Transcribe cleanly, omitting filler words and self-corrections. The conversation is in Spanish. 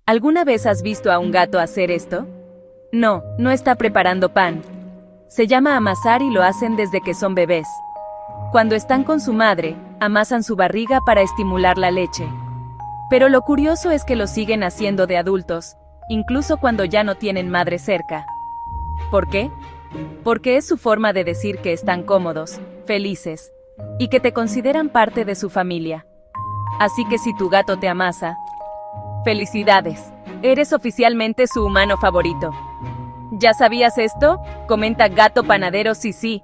¿Alguna vez has visto a un gato hacer esto? No, no está preparando pan. Se llama amasar y lo hacen desde que son bebés. Cuando están con su madre, amasan su barriga para estimular la leche. Pero lo curioso es que lo siguen haciendo de adultos, incluso cuando ya no tienen madre cerca. ¿Por qué? Porque es su forma de decir que están cómodos, felices, y que te consideran parte de su familia. Así que si tu gato te amasa, ¡felicidades! Eres oficialmente su humano favorito. ¿Ya sabías esto? Comenta Gato Panadero sí sí.